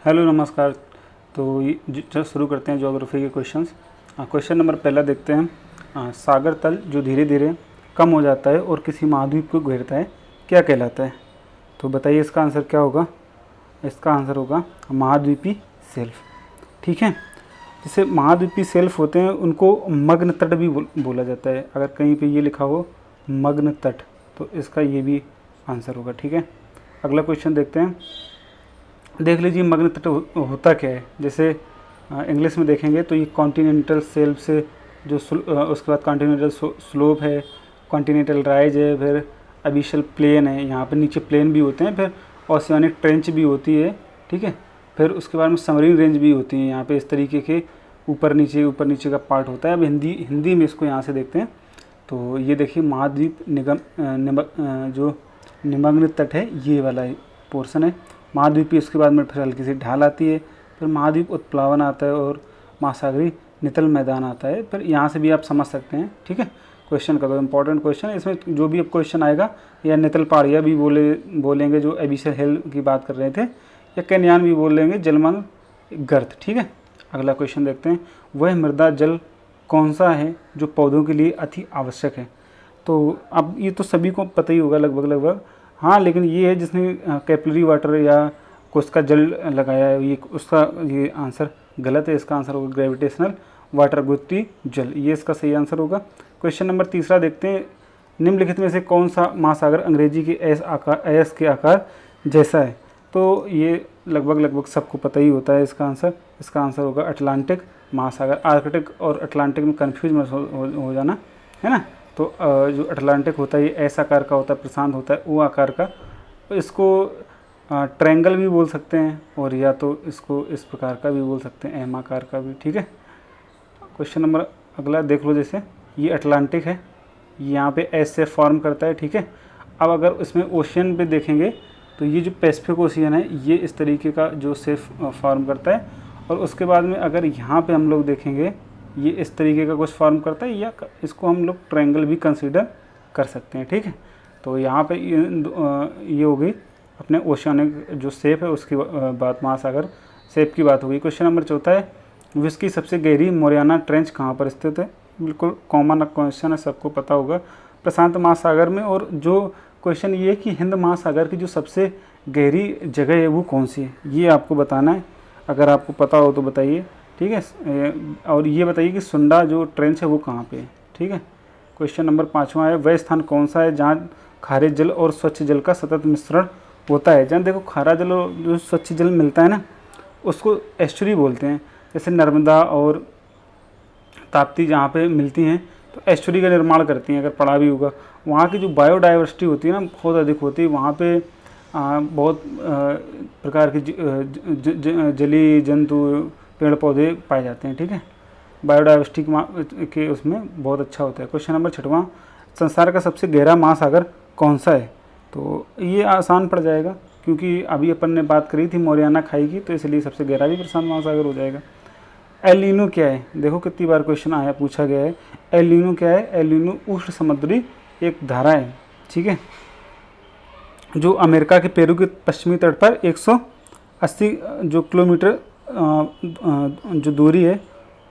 Hello नमस्कार। तो जो शुरू करते हैं ज्योग्राफी के क्वेश्चंस। क्वेश्चन नंबर पहला देखते हैं। सागर तल जो धीरे धीरे कम हो जाता है और किसी महाद्वीप को घेरता है क्या कहलाता है? तो बताइए इसका आंसर क्या होगा। इसका आंसर होगा महाद्वीपी शेल्फ। ठीक है, जैसे महाद्वीपी शेल्फ होते हैं उनको मग्न तट भी बोला जाता है। अगर कहीं पे ये लिखा हो मग्न तट तो इसका ये भी आंसर होगा। ठीक है, अगला क्वेश्चन देखते हैं। देख लीजिए मग्न तट होता क्या है। जैसे इंग्लिश में देखेंगे तो ये कॉन्टिनेंटल शेल्फ से जो उसके बाद कॉन्टिनेंटल स्लोप है, कॉन्टिनेंटल राइज है, फिर अबिशल प्लेन है, यहाँ पे नीचे प्लेन भी होते हैं, फिर ओशियानिक ट्रेंच भी होती है। ठीक है, फिर उसके बाद में सबमरीन रेंज भी होती है। यहाँ पे इस तरीके के ऊपर नीचे का पार्ट होता है। अब हिंदी में इसको यहाँ से देखते हैं। तो ये देखिए महाद्वीप जो निमग्न तट है ये वाला पोर्शन है महाद्वीपी। उसके बाद में फिर हल्की सी ढाल आती है, फिर महाद्वीप उत्प्लावन आता है और महासागरीय नितल मैदान आता है। फिर यहाँ से भी आप समझ सकते हैं। ठीक है, क्वेश्चन का तो इम्पोर्टेंट क्वेश्चन है। इसमें जो भी अब क्वेश्चन आएगा या नितल पहाड़ियाँ भी बोलेंगे जो एबिशल हिल की बात कर रहे थे, या कैन्यान भी बोल लेंगे जलमग्न गर्त। ठीक है, अगला क्वेश्चन देखते हैं। वह मृदा जल कौन सा है जो पौधों के लिए अति आवश्यक है? तो अब ये तो सभी को पता ही होगा लगभग। हाँ, लेकिन ये है जिसने कैपिलरी वाटर या कोशिका जल लगाया है, ये आंसर गलत है। इसका आंसर होगा ग्रेविटेशनल वाटर, गुरुत्वीय जल, ये इसका सही आंसर होगा। क्वेश्चन नंबर तीसरा देखते हैं। निम्नलिखित में से कौन सा महासागर अंग्रेजी के एस के आकार जैसा है? तो ये लगभग सबको पता ही होता है इसका आंसर होगा अटलांटिक महासागर। आर्कटिक और अटलांटिक में कन्फ्यूज मत हो जाना, है ना। तो जो अटलांटिक होता है ये ऐसा आकार का होता है, प्रशांत होता है वो आकार का। इसको ट्रायंगल भी बोल सकते हैं और या तो इसको इस प्रकार का भी बोल सकते हैं, एम आकार का भी। ठीक है, क्वेश्चन नंबर अगला देख लो। जैसे ये अटलांटिक है, यहाँ पे एस से फॉर्म करता है। ठीक है, अब अगर इसमें ओशियन पे देखेंगे तो ये जो पैसिफिक ओशियन है ये इस तरीके का जो सेफ फॉर्म करता है, और उसके बाद में अगर यहाँ पे हम लोग देखेंगे ये इस तरीके का कुछ फॉर्म करता है, या इसको हम लोग ट्रायंगल भी कंसीडर कर सकते हैं। ठीक है, तो यहाँ पे ये हो गई अपने ओशियानिक जो शेप है उसकी बात, महासागर शेप की बात हो गई। क्वेश्चन नंबर चौथा है। विश्व की सबसे गहरी मोरियाना ट्रेंच कहाँ पर स्थित है? बिल्कुल कॉमन क्वेश्चन है, सबको पता होगा, प्रशांत महासागर में। और जो क्वेश्चन ये है कि हिंद महासागर की जो सबसे गहरी जगह है वो कौन सी है, ये आपको बताना है। अगर आपको पता हो तो बताइए। ठीक है, और ये बताइए कि सुंडा जो ट्रेंच है वो कहाँ पे है। ठीक है, क्वेश्चन नंबर पाँचवा है। वह स्थान कौन सा है जहाँ खारे जल और स्वच्छ जल का सतत मिश्रण होता है? जहाँ देखो खारा जल और जो स्वच्छ जल मिलता है ना उसको एस्चुरी बोलते हैं। जैसे नर्मदा और ताप्ती जहाँ पे मिलती हैं तो एस्चुरी का निर्माण करती हैं, अगर पढ़ा भी होगा। वहाँ की जो बायोडाइवर्सिटी होती है ना बहुत अधिक होती है। वहाँ पे बहुत प्रकार के जलीय जंतु पेड़ पौधे पाए जाते हैं। ठीक है, बायोडाइवर्सिटी के उसमें बहुत अच्छा होता है। क्वेश्चन नंबर छठवां। संसार का सबसे गहरा महासागर कौन सा है? तो ये आसान पड़ जाएगा क्योंकि अभी अपन ने बात करी थी मोरियाना खाई की, तो इसलिए सबसे गहरा भी प्रशांत महासागर हो जाएगा। एल नीनो क्या है? देखो कितनी बार क्वेश्चन आया, पूछा गया है। एल नीनो क्या है? एल नीनो उष्ण समुद्री एक धारा है। ठीक है, जो अमेरिका के पेरू के पश्चिमी तट पर 180 जो किलोमीटर जो दूरी है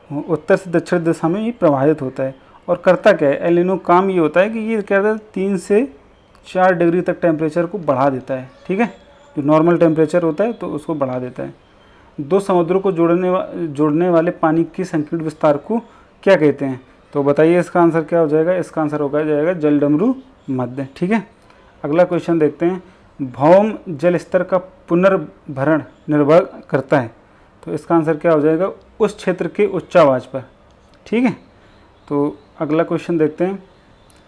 उत्तर से दक्षिण दिशा में ये प्रवाहित होता है। और करता क्या है एल नीनो? काम ये होता है कि ये क्या करता है 3 से 4 डिग्री तक टेम्परेचर को बढ़ा देता है। ठीक है, जो नॉर्मल टेम्परेचर होता है तो उसको बढ़ा देता है। दो समुद्रों को जोड़ने वाले पानी के संकीर्ण विस्तार को क्या कहते हैं? तो बताइए इसका आंसर क्या हो जाएगा। इसका आंसर हो जाएगा जलडमरू मध्य। ठीक है, अगला क्वेश्चन देखते हैं। भौम जल स्तर का पुनर्भरण निर्भर करता है, तो इसका आंसर क्या हो जाएगा? उस क्षेत्र के उच्चावाच पर। ठीक है, तो अगला क्वेश्चन देखते हैं।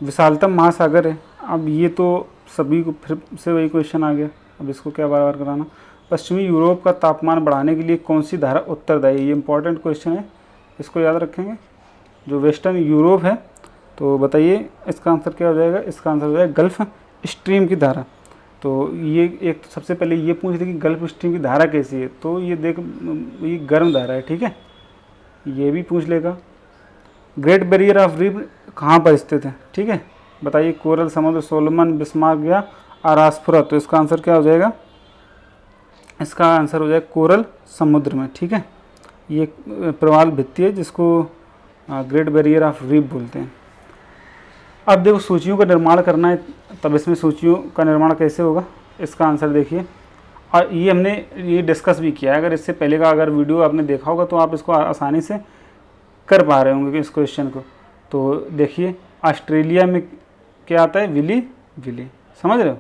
विशालतम महासागर है। अब ये तो सभी को फिर से वही क्वेश्चन आ गया, अब इसको क्या बार बार कराना। पश्चिमी यूरोप का तापमान बढ़ाने के लिए कौन सी धारा उत्तरदायी? ये इंपॉर्टेंट क्वेश्चन है, इसको याद रखेंगे। जो वेस्टर्न यूरोप है, तो बताइए इसका आंसर क्या हो जाएगा। इसका आंसर हो जाएगा गल्फ स्ट्रीम की धारा। तो ये एक तो सबसे पहले ये पूछ रहे कि गल्फ स्ट्रीम की धारा कैसी है, तो ये देख ये गर्म धारा है। ठीक है, ये भी पूछ लेगा। ग्रेट बैरियर ऑफ रीफ कहाँ पर स्थित है? ठीक है, बताइए। कोरल समुद्र, सोलोमन, बिस्मार्क या आरास्पुरा? तो इसका आंसर क्या हो जाएगा? इसका आंसर हो जाएगा कोरल समुद्र में। ठीक है, ये एक प्रवाल भित्ति है जिसको ग्रेट बैरियर ऑफ रीफ बोलते हैं। अब देखो सूचियों का निर्माण करना है, तब इसमें सूचियों का निर्माण कैसे होगा, इसका आंसर देखिए। और ये हमने ये डिस्कस भी किया है, अगर इससे पहले का अगर वीडियो आपने देखा होगा तो आप इसको आसानी से कर पा रहे होंगे इस क्वेश्चन को। तो देखिए ऑस्ट्रेलिया में क्या आता है, विली विली, समझ रहे हो।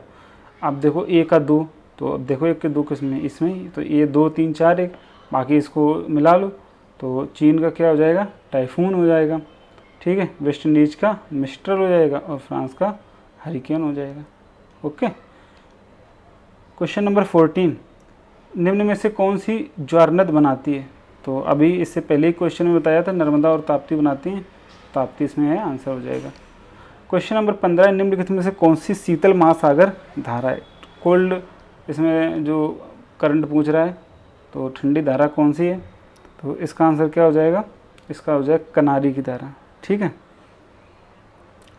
अब देखो ए का 2, तो अब देखो 1 के 2 किसमें, इसमें, तो ये 2 3 4 1, बाकी इसको मिला लो तो चीन का क्या हो जाएगा, टाइफून हो जाएगा। ठीक है, वेस्ट इंडीज का मिस्ट्रल हो जाएगा और फ्रांस का हरिकेन हो जाएगा। ओके, क्वेश्चन नंबर 14, निम्न में से कौन सी ज्वारनद बनाती है। तो अभी इससे पहले ही क्वेश्चन में बताया था नर्मदा और ताप्ती बनाती हैं, ताप्ती इसमें है, आंसर हो जाएगा। क्वेश्चन नंबर 15, निम्नलिखित में से कौन सी शीतल महासागर धारा है। कोल्ड इसमें जो करंट पूछ रहा है, तो ठंडी धारा कौन सी है, तो इसका आंसर क्या हो जाएगा, इसका हो जाएगा कनारी की धारा। ठीक है,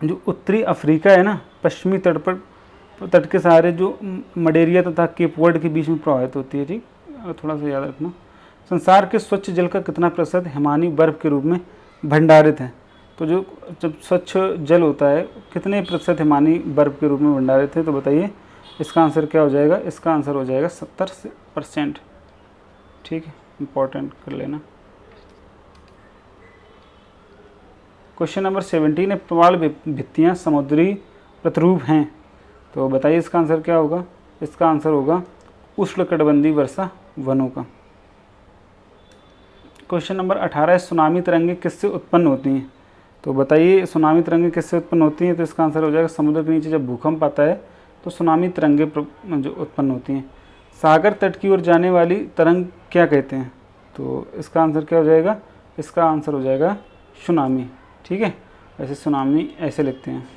जो उत्तरी अफ्रीका है ना, पश्चिमी तट पर तट के सहारे जो मडेरिया तथा केप वर्ड के बीच में प्रवाहित होती है। ठीक, थोड़ा सा याद रखना। संसार के स्वच्छ जल का कितना प्रतिशत हिमानी बर्फ के रूप में भंडारित है। तो जो जब स्वच्छ जल होता है कितने प्रतिशत हिमानी बर्फ के रूप में भंडारित है, तो बताइए इसका आंसर क्या हो जाएगा, इसका आंसर हो जाएगा 70%। ठीक है, इम्पोर्टेंट कर लेना। क्वेश्चन नंबर 17 है, प्रवाल भित्तियाँ समुद्री प्रतिरूप हैं, तो बताइए इसका आंसर क्या होगा, इसका आंसर होगा उष्णकटिबंधीय वर्षा वनों का। क्वेश्चन नंबर 18 है, सुनामी तरंगें किससे उत्पन्न होती हैं, तो बताइए सुनामी तरंगें किससे उत्पन्न होती हैं, तो इसका आंसर हो जाएगा समुद्र के नीचे जब भूकंप आता है तो सुनामी तरंगें जो उत्पन्न होती हैं। सागर तट की ओर जाने वाली तरंग क्या कहते हैं, तो इसका आंसर क्या हो जाएगा, इसका आंसर हो जाएगा सुनामी। ठीक है, वैसे सुनामी ऐसे लिखते हैं।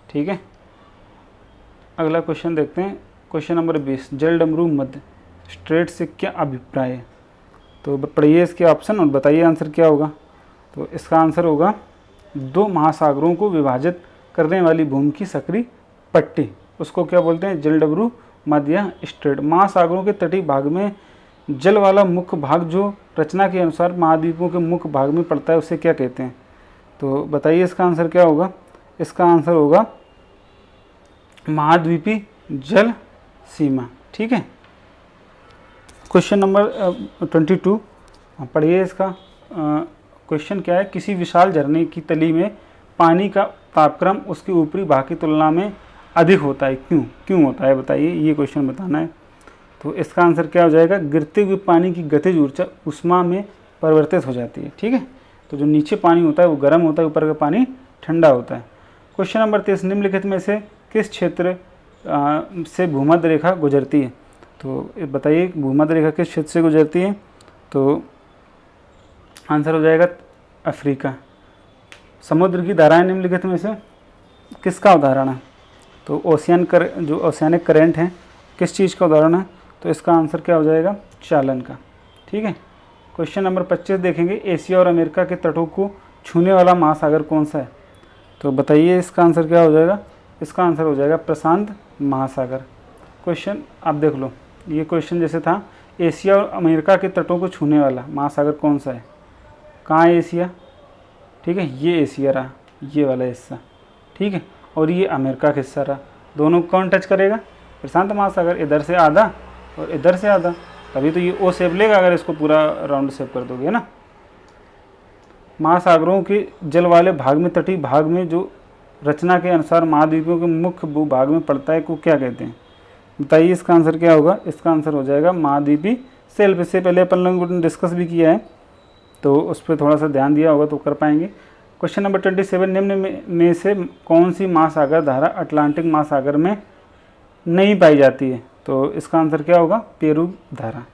ठीक है, अगला क्वेश्चन देखते हैं। क्वेश्चन नंबर 20, जलडमरू मध्य स्ट्रेट से क्या अभिप्राय है, तो पढ़िए इसके ऑप्शन और बताइए आंसर क्या होगा। तो इसका आंसर होगा 2 महासागरों को विभाजित करने वाली भूमि की सकरी पट्टी, उसको क्या बोलते हैं, जलडमरू मध्य या स्ट्रेट। महासागरों के तटीय भाग में जल वाला मुख्य भाग जो रचना के अनुसार महाद्वीपों के मुख्य भाग में पड़ता है उसे क्या कहते हैं, तो बताइए इसका आंसर क्या होगा, इसका आंसर होगा महाद्वीपी जल सीमा। ठीक है, क्वेश्चन नंबर 22 पढ़िए इसका। क्वेश्चन क्या है, किसी विशाल झरने की तली में पानी का तापक्रम उसके ऊपरी भाग की तुलना में अधिक होता है, क्यों होता है, बताइए, ये क्वेश्चन बताना है। तो इसका आंसर क्या हो जाएगा, गिरते हुए पानी की गतिज ऊर्जा उष्मा में परिवर्तित हो जाती है। ठीक है, तो जो नीचे पानी होता है वो गर्म होता है, ऊपर का पानी ठंडा होता है। क्वेश्चन नंबर 23, निम्नलिखित में से किस क्षेत्र से भूमध्य रेखा गुजरती है, तो बताइए भूमध्य रेखा किस क्षेत्र से गुजरती है, तो आंसर हो जाएगा अफ्रीका। समुद्र की धाराएं निम्नलिखित में से किसका उदाहरण है, तो जो ओशियानिक करेंट है किस चीज़ का उदाहरण है, तो इसका आंसर क्या हो जाएगा, चालन का। ठीक है, क्वेश्चन नंबर 25 देखेंगे, एशिया और अमेरिका के तटों को छूने वाला महासागर कौन सा है, तो बताइए इसका आंसर क्या हो जाएगा, इसका आंसर हो जाएगा प्रशांत महासागर। क्वेश्चन आप देख लो, ये क्वेश्चन जैसे था, एशिया और अमेरिका के तटों को छूने वाला महासागर कौन सा है, कहाँ है एशिया, ठीक है, ये एशिया रहा, ये वाला हिस्सा, ठीक है, और ये अमेरिका का हिस्सा रहा, दोनों कौन टच करेगा, प्रशांत महासागर, इधर से आधा और इधर से आधा, तभी तो ये ओ शेप लेगा अगर इसको पूरा राउंड शेप कर दोगे ना। महासागरों के जल वाले भाग में तटीय भाग में जो रचना के अनुसार महाद्वीपों के मुख्य भूभाग में पड़ता है को क्या कहते हैं, बताइए इसका आंसर क्या होगा, इसका आंसर हो जाएगा महाद्वीपी शेल्फ। इससे पहले अपन लोगों ने डिस्कस भी किया है, तो उस पर थोड़ा सा ध्यान दिया होगा तो कर पाएंगे। क्वेश्चन नंबर 27, निम्न में से कौन सी महासागर धारा अटलांटिक महासागर में नहीं पाई जाती है, तो इसका आंसर क्या होगा, पेरू धारा।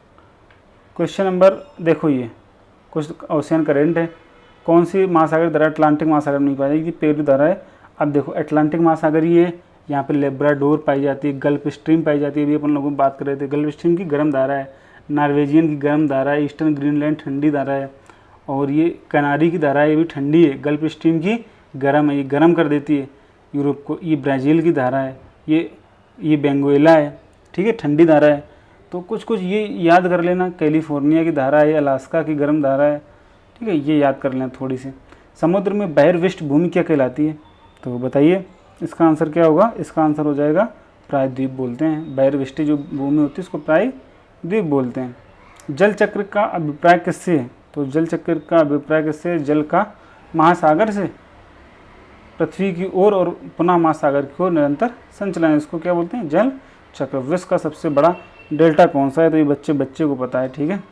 क्वेश्चन नंबर देखो, ये कुछ ओशियन करेंट है, कौन सी महासागर धारा अटलांटिक महासागर में नहीं पाई जाएगी, पेरू धारा है। अब देखो अटलांटिक महासागर ये यहाँ पे लेब्राडोर पाई जाती है, गल्फ स्ट्रीम पाई जाती है, अभी अपन लोगों बात कर रहे थे, गल्फ स्ट्रीम की गर्म धारा है, नॉर्वेजियन की गर्म धारा है, ईस्टर्न ग्रीनलैंड ठंडी धारा है, और ये कनारी की धारा है, ये भी ठंडी है, गल्फ स्ट्रीम की गर्म है, ये गर्म कर देती है यूरोप को, ये ब्राज़ील की धारा है, ये बेंगुएला है, ठीक है, ठंडी धारा है। तो कुछ कुछ ये याद कर लेना, कैलिफोर्निया की धारा है, अलास्का की गर्म धारा है, ठीक है, ये याद कर लेना थोड़ी सी। समुद्र में बहिर्विष्ट भूमि क्या कहलाती है? तो बताइए इसका आंसर क्या होगा? इसका आंसर हो जाएगा प्रायद्वीप बोलते हैं। बहिर्विष्टि जो भूमि होती है उसको प्रायद्वीप बोलते हैं। जल चक्र का अभिप्राय किससे है? तो जल चक्र का अभिप्राय किससे है? जल का महासागर से पृथ्वी की ओर और पुनः महासागर की ओर निरंतर संचलन, इसको क्या बोलते हैं? जल चक्र। विश्व का सबसे बड़ा डेल्टा कौन सा है? तो ये बच्चे को पता है, ठीक है।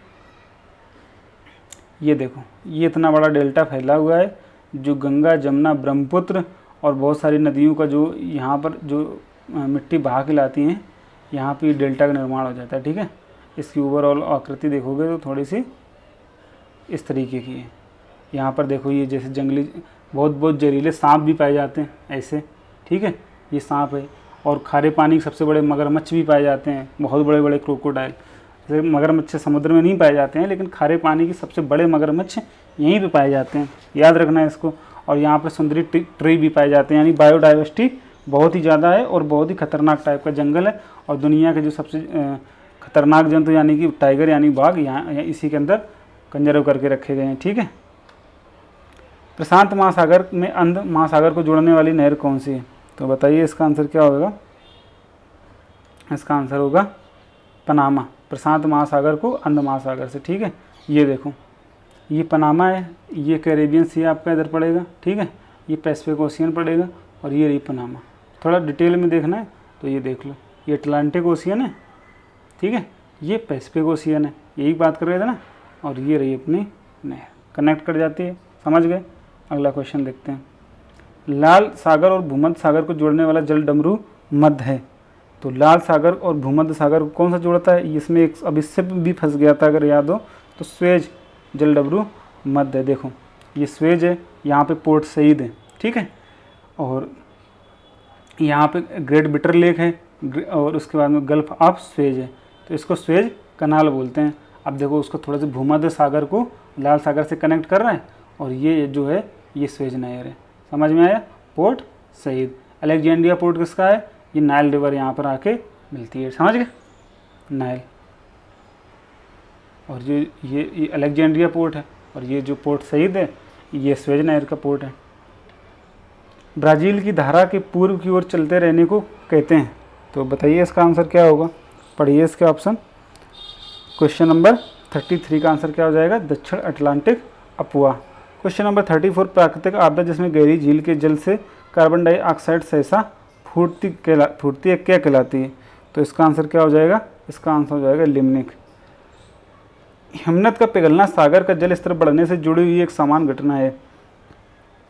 ये देखो, ये इतना बड़ा डेल्टा फैला हुआ है जो गंगा, जमुना, ब्रह्मपुत्र और बहुत सारी नदियों का जो यहाँ पर जो मिट्टी बहा के लाती हैं, यहाँ पे डेल्टा का निर्माण हो जाता है, ठीक है। इसकी ओवरऑल आकृति देखोगे तो थोड़ी सी इस तरीके की है। यहाँ पर देखो, ये जैसे जंगली बहुत जहरीले सांप भी पाए जाते हैं ऐसे, ठीक है, ये सांप है। और खारे पानी के सबसे बड़े मगरमच्छ भी पाए जाते हैं, बहुत बड़े बड़े क्रोकोडाइल। जैसे मगरमच्छ समुद्र में नहीं पाए जाते हैं, लेकिन खारे पानी के सबसे बड़े मगरमच्छ यहीं पे पाए जाते हैं, याद रखना है इसको। और यहाँ पर सुंदरी ट्री भी पाए जाते हैं, यानी बायोडाइवर्सिटी बहुत ही ज़्यादा है और बहुत ही खतरनाक टाइप का जंगल है। और दुनिया के जो सबसे खतरनाक जंतु यानी कि टाइगर यानी बाघ यहाँ इसी के अंदर कंजर्व करके रखे गए हैं, ठीक है। प्रशांत महासागर में अंध महासागर को जोड़ने वाली नहर कौन सी है? तो बताइए इसका आंसर क्या होगा? इसका आंसर होगा पनामा। प्रशांत महासागर को अंध महासागर से, ठीक है। ये देखो, ये पनामा है, ये कैरेबियन सी आपका इधर पड़ेगा, ठीक है, ये पैसिफिक ओशियन पड़ेगा और ये रही पनामा। थोड़ा डिटेल में देखना है तो ये देख लो, ये अटलांटिक ओशियन है, ठीक है, ये पैसिफिक ओशियन है, यही बात कर रहे थे ना। और ये रही अपनी नहर, कनेक्ट कर जाती है, समझ गए। अगला क्वेश्चन देखते हैं। लाल सागर और भूमध्य सागर को जोड़ने वाला जल डमरू मध्य है। तो लाल सागर और भूमध्य सागर को कौन सा जोड़ता है? इसमें एक अब इससे भी फंस गया था अगर याद हो तो, स्वेज जल डमरू मध्य है। देखो ये स्वेज है, यहाँ पे पोर्ट सईद है, ठीक है, और यहाँ पे ग्रेट बिटर लेक है और उसके बाद में गल्फ ऑफ स्वेज है, तो इसको स्वेज कनाल बोलते हैं। अब देखो उसको थोड़ा सा भूमध्य सागर को लाल सागर से कनेक्ट कर रहा है और ये जो है ये स्वेज नहर है, समझ में आया। Port Said. अलेक्जेंड्रिया पोर्ट किसका है? ये नाइल रिवर यहाँ पर आके मिलती है, समझ गए, नाइल। और ये अलेक्जेंड्रिया पोर्ट है और ये जो पोर्ट सईद है ये स्वेज नहर का पोर्ट है। ब्राज़ील की धारा के पूर्व की ओर चलते रहने को कहते हैं। तो बताइए इसका आंसर क्या होगा? पढ़िए इसके ऑप्शन। क्वेश्चन नंबर 33 का आंसर क्या हो जाएगा? दक्षिण अटलांटिक अफवाह। क्वेश्चन नंबर 34 प्राकृतिक आपदा जिसमें गहरी झील के जल से कार्बन डाइऑक्साइड सहसा फूटती है क्या कहलाती है? तो इसका आंसर क्या हो जाएगा? इसका आंसर हो जाएगा लिम्निक। हिमनद का पिघलना सागर का जल स्तर बढ़ने से जुड़ी हुई एक समान घटना है।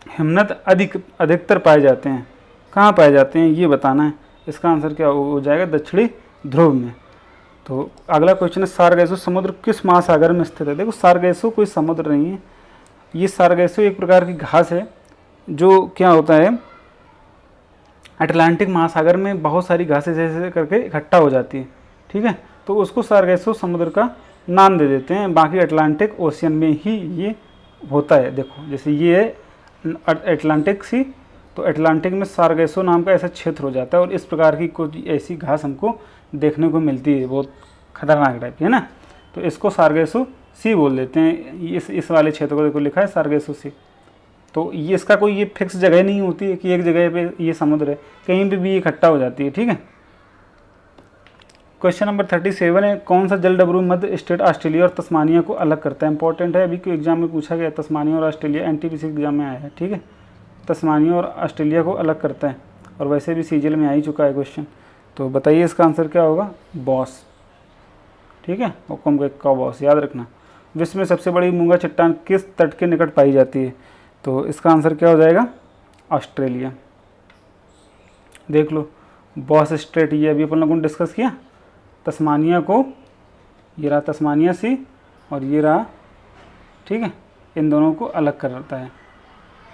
हिमनद अधिकतर पाए जाते हैं, कहाँ पाए जाते हैं ये बताना है। इसका आंसर क्या हो जाएगा? दक्षिणी ध्रुव में। तो अगला क्वेश्चन है सारगैसो समुद्र किस महासागर में स्थित है? देखो सारगैसो कोई समुद्र नहीं है, ये सारगैसो एक प्रकार की घास है जो क्या होता है अटलांटिक महासागर में बहुत सारी घासें जैसे करके इकट्ठा हो जाती है, ठीक है, तो उसको सारगैसो समुद्र का नाम दे देते हैं। बाकी अटलांटिक ओशियन में ही ये होता है। देखो जैसे ये है अटलांटिक सी, तो अटलांटिक में सारगैसो नाम का ऐसा क्षेत्र हो जाता है और इस प्रकार की कुछ ऐसी घास हमको देखने को मिलती है, बहुत खतरनाक टाइप की है ना, तो इसको सारगैसो सी बोल देते हैं। इस वाले क्षेत्र को देखो लिखा है सारगैसो सी। तो ये इसका कोई ये फिक्स जगह नहीं होती है कि एक जगह पे ये समुद्र है, कहीं पे भी इकट्ठा हो जाती है, ठीक है। क्वेश्चन नंबर 37 है कौन सा जल डमरू मध्य स्टेट ऑस्ट्रेलिया और तस्मानिया को अलग करता है? इंपॉर्टेंट है, अभी क्यों एग्जाम में पूछा गया, तस्मानिया और ऑस्ट्रेलिया एनटीपीसी एग्जाम में आया है, ठीक है। तस्मानिया और ऑस्ट्रेलिया को अलग करता है और वैसे भी सीजीएल में आ ही चुका है क्वेश्चन। तो बताइए इसका आंसर क्या होगा? बॉस, ठीक है, हुक्म का बॉस, याद रखना। विश्व में सबसे बड़ी मूंगा चट्टान किस तट के निकट पाई जाती है? तो इसका आंसर क्या हो जाएगा? ऑस्ट्रेलिया। देख लो बॉस स्ट्रेट, ये अभी अपन लोगों ने डिस्कस किया। तस्मानिया को, ये रहा तस्मानिया सी और ये रहा, ठीक है, इन दोनों को अलग करता है,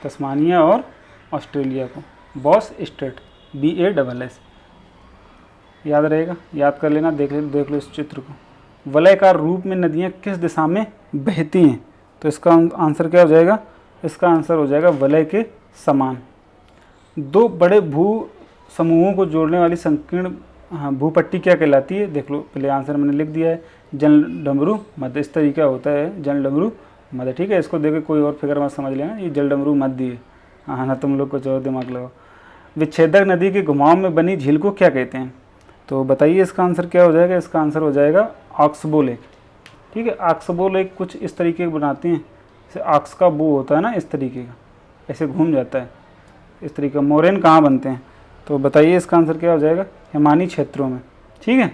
तस्मानिया और ऑस्ट्रेलिया को, बॉस स्ट्रेट, BASS, याद रहेगा, याद कर लेना। देख लो इस चित्र को। वलयकार रूप में नदियाँ किस दिशा में बहती हैं? तो इसका आंसर क्या हो जाएगा? इसका आंसर हो जाएगा वलय के समान। दो बड़े भू समूहों को जोड़ने वाली संकीर्ण हाँ, भूपट्टी क्या कहलाती है? देख लो, पहले आंसर मैंने लिख दिया है, जल डमरू मध्य। इस तरीका होता है जल डमरू मध्य, ठीक है। इसको देखे कोई और फिगर मत समझ लेना, ये जल डमरू मध्य है। हाँ ना, तुम लोग कुछ और दिमाग लगाओ। विच्छेदक नदी के घुमाव में बनी झील को क्या कहते हैं? तो बताइए इसका आंसर क्या हो जाएगा? इसका आंसर हो जाएगा ऑक्सबो लेक, ठीक है। ऑक्सबो लेक कुछ इस तरीके के बनाते हैं, जैसे ऑक्स का बो होता है ना, इस तरीके का, ऐसे घूम जाता है इस तरीके का। मोरेन कहाँ बनते हैं? तो बताइए इसका आंसर क्या हो जाएगा? हिमानी क्षेत्रों में, ठीक है।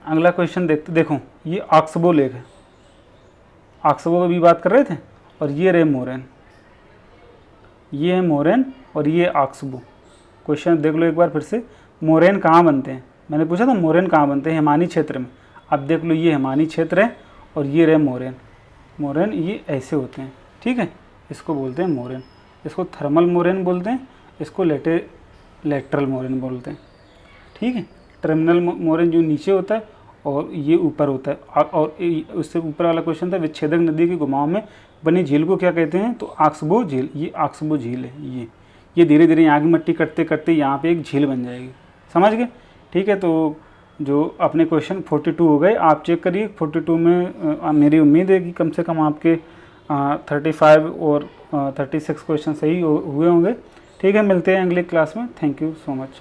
अगला क्वेश्चन देखते, देखो ये ऑक्सबो लेक है, ऑक्सबो की भी बात कर रहे थे, और ये रहे मोरेन, ये है मोरेन और ये ऑक्सबो। क्वेश्चन देख लो एक बार फिर से, मोरेन कहाँ बनते हैं? मैंने पूछा था मोरेन कहाँ बनते हैं? हिमानी क्षेत्र में। अब देख लो, ये हिमानी क्षेत्र है और ये रहे मोरेन। मोरेन ये ऐसे होते हैं, ठीक है, इसको बोलते हैं मोरेन। इसको थर्मल मोरेन बोलते हैं, इसको लेटरल मोरेन बोलते हैं, ठीक है। टर्मिनल मोरेन जो नीचे होता है और ये ऊपर होता है। और उससे ऊपर वाला क्वेश्चन था, विच्छेदक नदी के घुमाव में बनी झील को क्या कहते हैं? तो ऑक्सबो झील, ये ऑक्सबो झील है। ये धीरे धीरे यहाँ की मिट्टी कटते कटते यहाँ पे एक झील बन जाएगी, समझ गए, ठीक है। तो जो अपने क्वेश्चन 42 हो गए, आप चेक करिए 42 में मेरी उम्मीद है कि कम से कम आपके 35 और 36 क्वेश्चन सही हुए होंगे, ठीक है। मिलते हैं अगली क्लास में। Thank you so much.